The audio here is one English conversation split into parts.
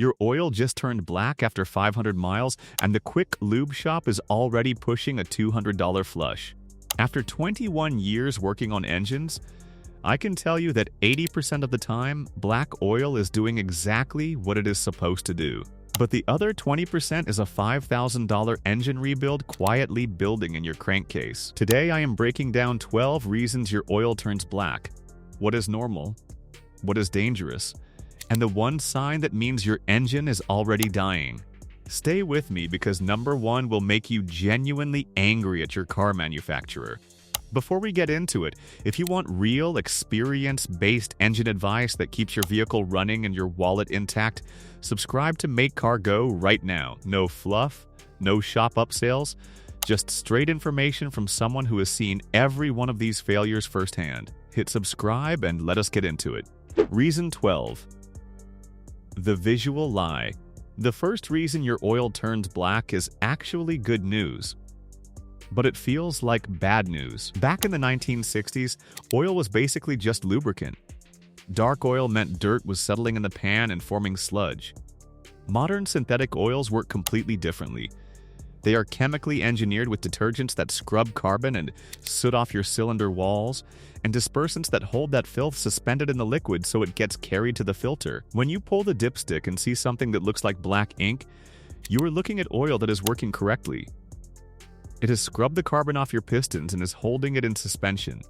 Your oil just turned black after 500 miles, and the quick lube shop is already pushing a $200 flush. After 21 years working on engines, I can tell you that 80% of the time, black oil is doing exactly what it is supposed to do. But the other 20% is a $5,000 engine rebuild quietly building in your crankcase. Today I am breaking down 12 reasons your oil turns black, what is normal, what is dangerous, and the one sign that means your engine is already dying. Stay with me because number 1 will make you genuinely angry at your car manufacturer. Before we get into it, if you want real, experience-based engine advice that keeps your vehicle running and your wallet intact, subscribe to Make Car Go right now. No fluff, no shop upsells, just straight information from someone who has seen every one of these failures firsthand. Hit subscribe and let us get into it. Reason 12. The visual lie. The first reason your oil turns black is actually good news, but it feels like bad news. Back in the 1960s, oil was basically just lubricant. Dark oil meant dirt was settling in the pan and forming sludge. Modern synthetic oils work completely differently. They are chemically engineered with detergents that scrub carbon and soot off your cylinder walls, and dispersants that hold that filth suspended in the liquid so it gets carried to the filter. When you pull the dipstick and see something that looks like black ink, you are looking at oil that is working correctly. It has scrubbed the carbon off your pistons and is holding it in suspension.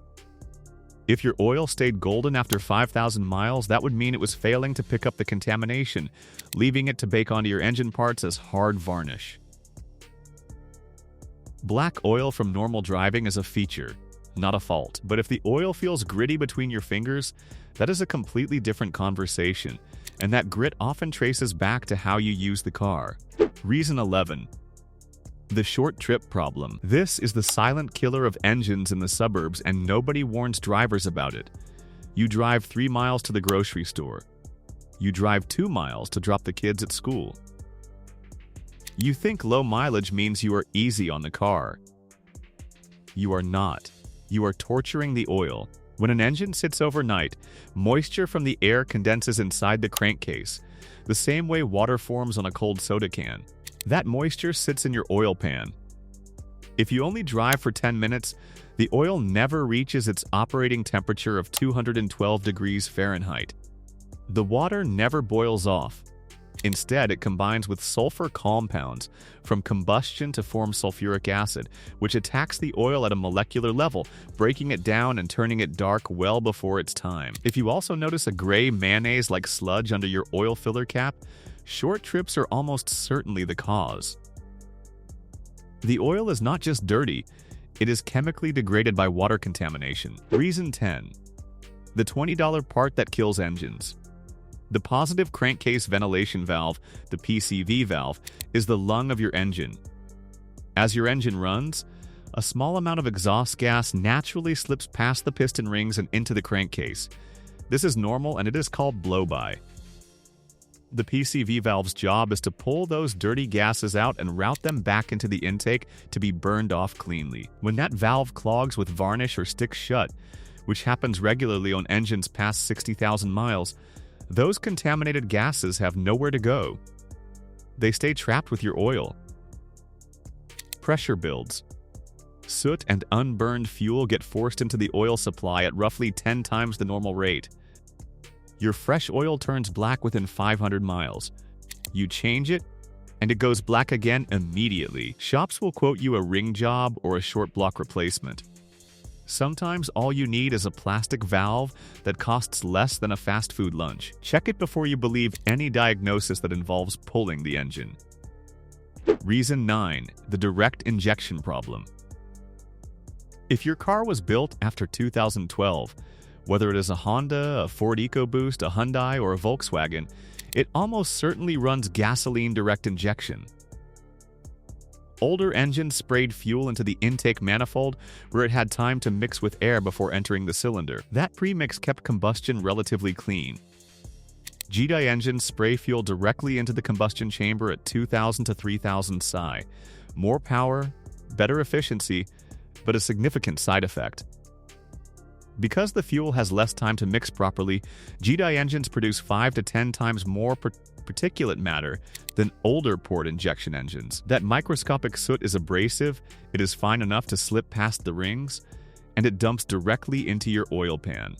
If your oil stayed golden after 5,000 miles, that would mean it was failing to pick up the contamination, leaving it to bake onto your engine parts as hard varnish. Black oil from normal driving is a feature, not a fault. But if the oil feels gritty between your fingers, that is a completely different conversation, and that grit often traces back to how you use the car. Reason 11. The short trip problem. This is the silent killer of engines in the suburbs, and nobody warns drivers about it. You drive 3 miles to the grocery store. You drive 2 miles to drop the kids at school. You think low mileage means you are easy on the car. You are not. You are torturing the oil. When an engine sits overnight, moisture from the air condenses inside the crankcase, the same way water forms on a cold soda can. That moisture sits in your oil pan. If you only drive for 10 minutes, the oil never reaches its operating temperature of 212 degrees Fahrenheit. The water never boils off. Instead, it combines with sulfur compounds from combustion to form sulfuric acid, which attacks the oil at a molecular level, breaking it down and turning it dark well before its time. If you also notice a gray mayonnaise-like sludge under your oil filler cap, short trips are almost certainly the cause. The oil is not just dirty, it is chemically degraded by water contamination. Reason 10. The $20 part that kills engines. The positive crankcase ventilation valve, the PCV valve, is the lung of your engine. As your engine runs, a small amount of exhaust gas naturally slips past the piston rings and into the crankcase. This is normal and it is called blow-by. The PCV valve's job is to pull those dirty gases out and route them back into the intake to be burned off cleanly. When that valve clogs with varnish or sticks shut, which happens regularly on engines past 60,000 miles, those contaminated gases have nowhere to go. They stay trapped with your oil. Pressure builds. Soot and unburned fuel get forced into the oil supply at roughly 10 times the normal rate. Your fresh oil turns black within 500 miles. You change it, and it goes black again immediately. Shops will quote you a ring job or a short block replacement. Sometimes all you need is a plastic valve that costs less than a fast food lunch. Check it before you believe any diagnosis that involves pulling the engine. Reason 9. The direct injection problem. If your car was built after 2012, whether it is a Honda, a Ford EcoBoost, a Hyundai, or a Volkswagen, it almost certainly runs gasoline direct injection. Older engines sprayed fuel into the intake manifold where it had time to mix with air before entering the cylinder. That premix kept combustion relatively clean. GDI engines spray fuel directly into the combustion chamber at 2,000 to 3,000 psi. More power, better efficiency, but a significant side effect. Because the fuel has less time to mix properly, GDI engines produce 5 to 10 times more particulate matter than older port injection engines. That microscopic soot is abrasive, it is fine enough to slip past the rings, and it dumps directly into your oil pan.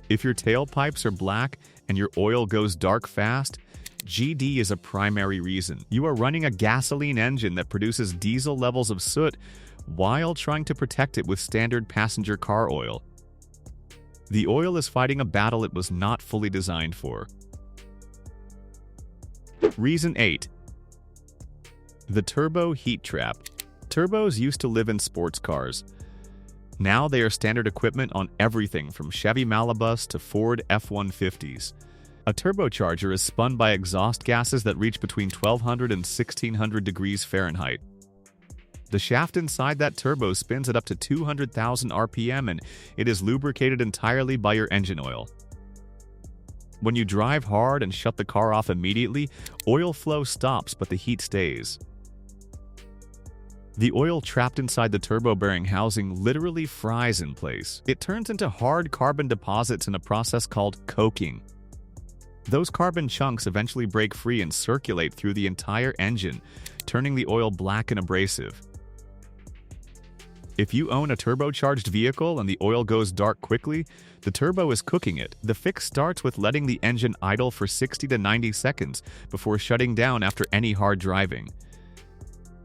If your tailpipes are black and your oil goes dark fast, GD is a primary reason. You are running a gasoline engine that produces diesel levels of soot while trying to protect it with standard passenger car oil. The oil is fighting a battle it was not fully designed for. Reason 8. The turbo heat trap. Turbos used to live in sports cars. Now they are standard equipment on everything from Chevy Malibus to Ford F-150s. A turbocharger is spun by exhaust gases that reach between 1200 and 1600 degrees Fahrenheit. The shaft inside that turbo spins at up to 200,000 RPM and it is lubricated entirely by your engine oil. When you drive hard and shut the car off immediately, oil flow stops but the heat stays. The oil trapped inside the turbo bearing housing literally fries in place. It turns into hard carbon deposits in a process called coking. Those carbon chunks eventually break free and circulate through the entire engine, turning the oil black and abrasive. If you own a turbocharged vehicle and the oil goes dark quickly, the turbo is cooking it. The fix starts with letting the engine idle for 60 to 90 seconds before shutting down after any hard driving.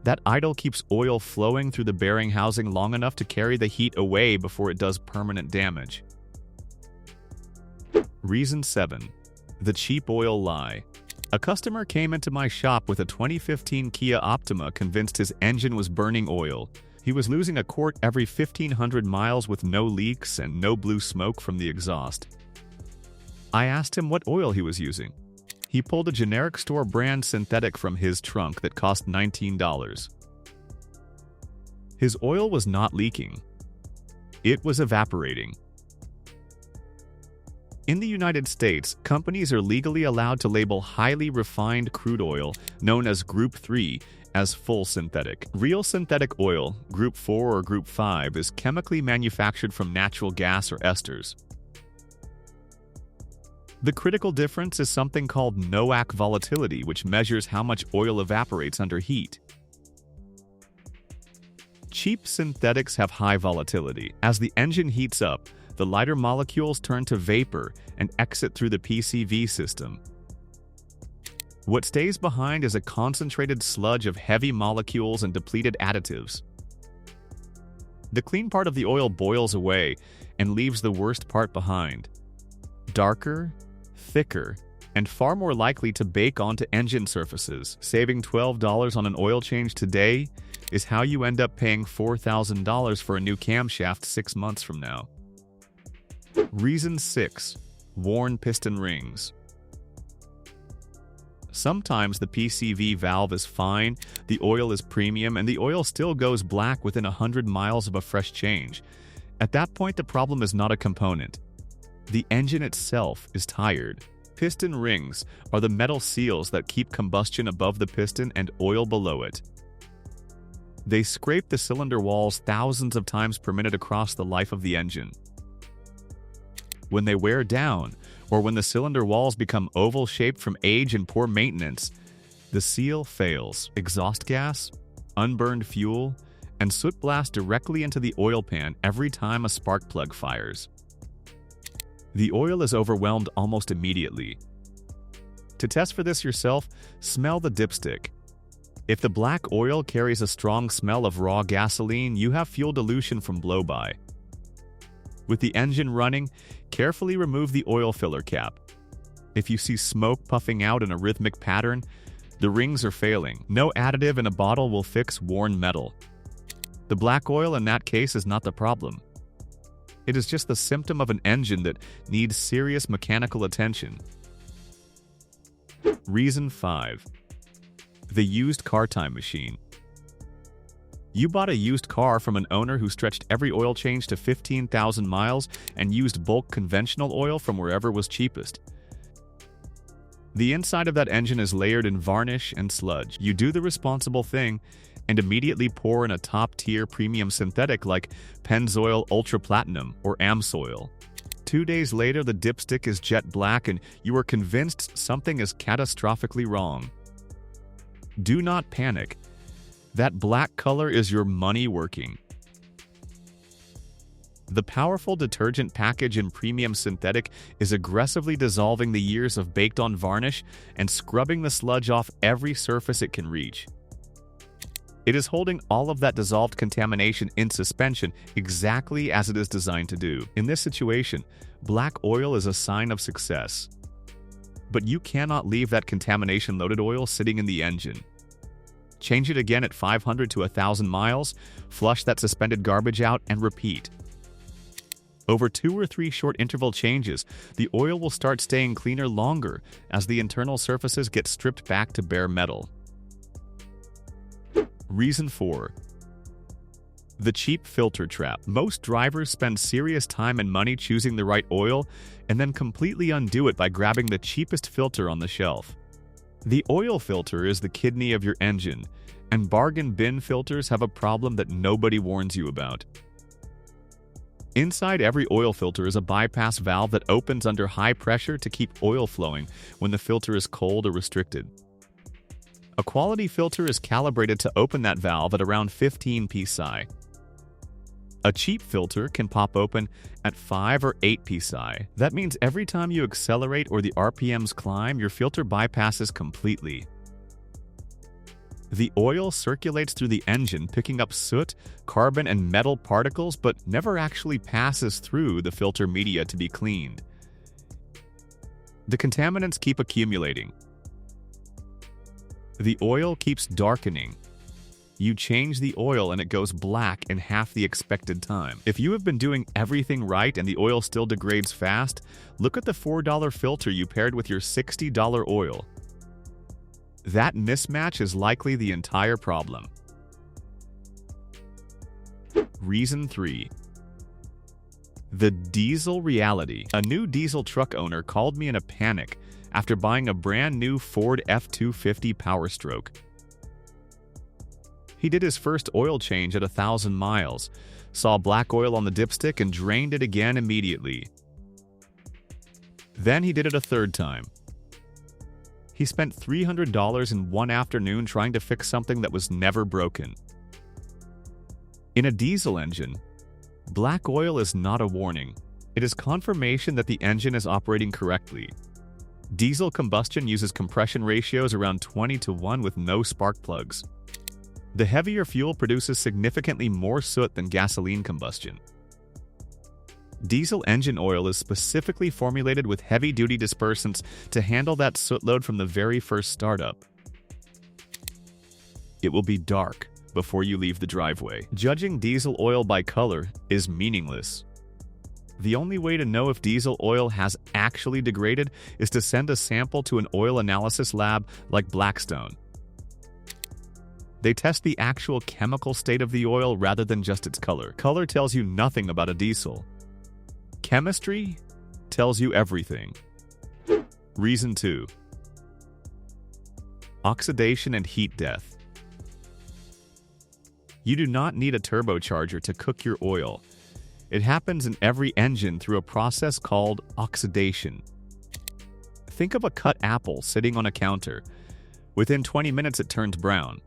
That idle keeps oil flowing through the bearing housing long enough to carry the heat away before it does permanent damage. Reason 7. The cheap oil lie. A customer came into my shop with a 2015 Kia Optima convinced his engine was burning oil. He was losing a quart every 1,500 miles with no leaks and no blue smoke from the exhaust. I asked him what oil he was using. He pulled a generic store brand synthetic from his trunk that cost $19. His oil was not leaking. It was evaporating. In the United States, companies are legally allowed to label highly refined crude oil, known as Group 3, as full synthetic. Real synthetic oil, Group 4 or Group 5, is chemically manufactured from natural gas or esters. The critical difference is something called NOAC volatility, which measures how much oil evaporates under heat. Cheap synthetics have high volatility. As the engine heats up, the lighter molecules turn to vapor and exit through the PCV system. What stays behind is a concentrated sludge of heavy molecules and depleted additives. The clean part of the oil boils away and leaves the worst part behind. Darker, thicker, and far more likely to bake onto engine surfaces. Saving $12 on an oil change today is how you end up paying $4,000 for a new camshaft 6 months from now. Reason 6. Worn piston rings. Sometimes the PCV valve is fine, the oil is premium, and the oil still goes black within 100 miles of a fresh change. At that point, the problem is not a component. The engine itself is tired. Piston rings are the metal seals that keep combustion above the piston and oil below it. They scrape the cylinder walls thousands of times per minute across the life of the engine. When they wear down, or when the cylinder walls become oval-shaped from age and poor maintenance, the seal fails. Exhaust gas, unburned fuel, and soot blast directly into the oil pan every time a spark plug fires. The oil is overwhelmed almost immediately. To test for this yourself, smell the dipstick. If the black oil carries a strong smell of raw gasoline, you have fuel dilution from blow-by. With the engine running, carefully remove the oil filler cap. If you see smoke puffing out in a rhythmic pattern, the rings are failing. No additive in a bottle will fix worn metal. The black oil in that case is not the problem. It is just the symptom of an engine that needs serious mechanical attention. Reason 5. The used car time machine. You bought a used car from an owner who stretched every oil change to 15,000 miles and used bulk conventional oil from wherever was cheapest. The inside of that engine is layered in varnish and sludge. You do the responsible thing and immediately pour in a top-tier premium synthetic like Pennzoil Ultra Platinum or Amsoil. 2 days later, the dipstick is jet black and you are convinced something is catastrophically wrong. Do not panic. That black color is your money working. The powerful detergent package in premium synthetic is aggressively dissolving the years of baked-on varnish and scrubbing the sludge off every surface it can reach. It is holding all of that dissolved contamination in suspension exactly as it is designed to do. In this situation, black oil is a sign of success. But you cannot leave that contamination-loaded oil sitting in the engine. Change it again at 500 to 1,000 miles, flush that suspended garbage out, and repeat. Over 2 or 3 short interval changes, the oil will start staying cleaner longer as the internal surfaces get stripped back to bare metal. Reason 4. The cheap filter trap. Most drivers spend serious time and money choosing the right oil and then completely undo it by grabbing the cheapest filter on the shelf. The oil filter is the kidney of your engine, and bargain bin filters have a problem that nobody warns you about. Inside every oil filter is a bypass valve that opens under high pressure to keep oil flowing when the filter is cold or restricted. A quality filter is calibrated to open that valve at around 15 psi. A cheap filter can pop open at 5 or 8 psi. That means every time you accelerate or the RPMs climb, your filter bypasses completely. The oil circulates through the engine, picking up soot, carbon, and metal particles, but never actually passes through the filter media to be cleaned. The contaminants keep accumulating. The oil keeps darkening. You change the oil and it goes black in half the expected time. If you have been doing everything right and the oil still degrades fast, look at the $4 filter you paired with your $60 oil. That mismatch is likely the entire problem. Reason 3. The diesel reality. A new diesel truck owner called me in a panic after buying a brand new Ford F-250 Power Stroke. He did his first oil change at 1,000 miles, saw black oil on the dipstick and drained it again immediately. Then he did it a third time. He spent $300 in one afternoon trying to fix something that was never broken. In a diesel engine, black oil is not a warning. It is confirmation that the engine is operating correctly. Diesel combustion uses compression ratios around 20:1 with no spark plugs. The heavier fuel produces significantly more soot than gasoline combustion. Diesel engine oil is specifically formulated with heavy-duty dispersants to handle that soot load from the very first startup. It will be dark before you leave the driveway. Judging diesel oil by color is meaningless. The only way to know if diesel oil has actually degraded is to send a sample to an oil analysis lab like Blackstone. They test the actual chemical state of the oil rather than just its color. Color tells you nothing about a diesel. Chemistry tells you everything. Reason 2. Oxidation and heat death. You do not need a turbocharger to cook your oil. It happens in every engine through a process called oxidation. Think of a cut apple sitting on a counter. Within 20 minutes it turns brown.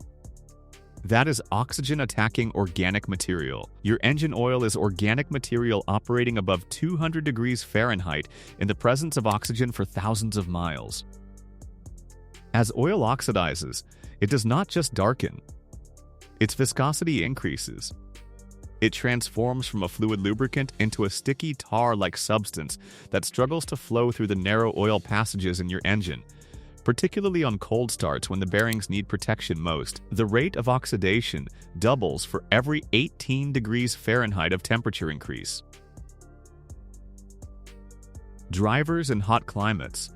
That is oxygen attacking organic material. Your engine oil is organic material operating above 200 degrees Fahrenheit in the presence of oxygen for thousands of miles. As oil oxidizes, it does not just darken. Its viscosity increases. It transforms from a fluid lubricant into a sticky tar-like substance that struggles to flow through the narrow oil passages in your engine, particularly on cold starts when the bearings need protection most. The rate of oxidation doubles for every 18 degrees Fahrenheit of temperature increase. Drivers in hot climates,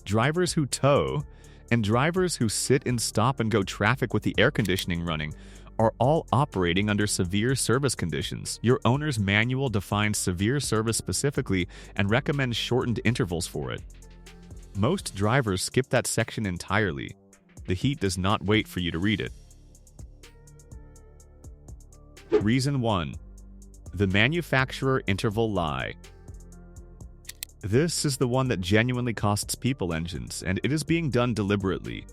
drivers who tow, and drivers who sit in stop-and-go traffic with the air conditioning running are all operating under severe service conditions. Your owner's manual defines severe service specifically and recommends shortened intervals for it. Most drivers skip that section entirely. The heat does not wait for you to read it. Reason 1. The manufacturer interval lie. This is the one that genuinely costs people engines, and it is being done deliberately.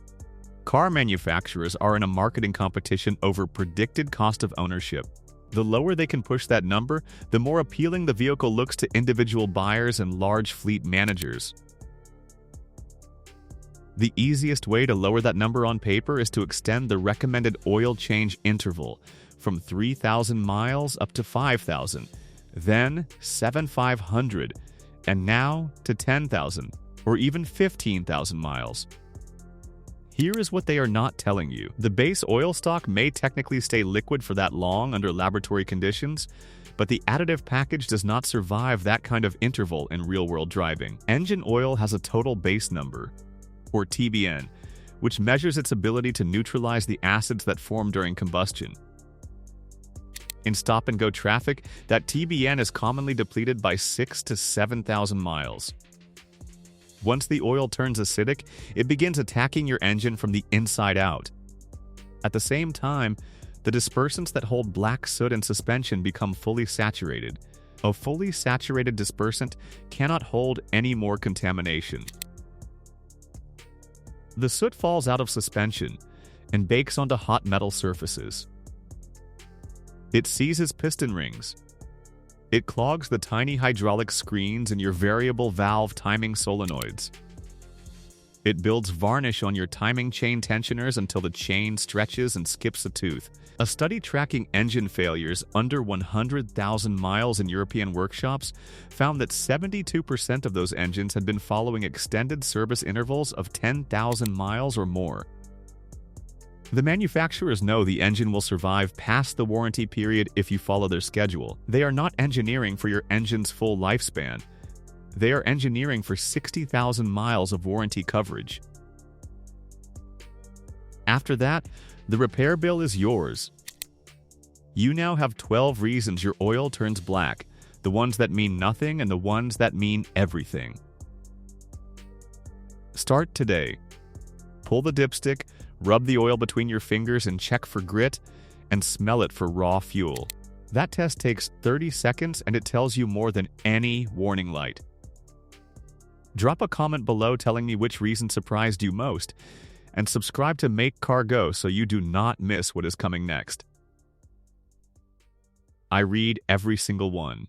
Car manufacturers are in a marketing competition over predicted cost of ownership. The lower they can push that number, the more appealing the vehicle looks to individual buyers and large fleet managers. The easiest way to lower that number on paper is to extend the recommended oil change interval from 3,000 miles up to 5,000, then 7,500, and now to 10,000 or even 15,000 miles. Here is what they are not telling you. The base oil stock may technically stay liquid for that long under laboratory conditions, but the additive package does not survive that kind of interval in real-world driving. Engine oil has a total base number, or TBN, which measures its ability to neutralize the acids that form during combustion. In stop-and-go traffic, that TBN is commonly depleted by 6,000 to 7,000 miles. Once the oil turns acidic, it begins attacking your engine from the inside out. At the same time, the dispersants that hold black soot in suspension become fully saturated. A fully saturated dispersant cannot hold any more contamination. The soot falls out of suspension and bakes onto hot metal surfaces. It seizes piston rings. It clogs the tiny hydraulic screens and your variable valve timing solenoids. It builds varnish on your timing chain tensioners until the chain stretches and skips a tooth. A study tracking engine failures under 100,000 miles in European workshops found that 72% of those engines had been following extended service intervals of 10,000 miles or more. The manufacturers know the engine will survive past the warranty period if you follow their schedule. They are not engineering for your engine's full lifespan. They are engineering for 60,000 miles of warranty coverage. After that, the repair bill is yours. You now have 12 reasons your oil turns black, the ones that mean nothing and the ones that mean everything. Start today. Pull the dipstick, rub the oil between your fingers and check for grit, and smell it for raw fuel. That test takes 30 seconds and it tells you more than any warning light. Drop a comment below telling me which reason surprised you most, and subscribe to Make Car Go so you do not miss what is coming next. I read every single one.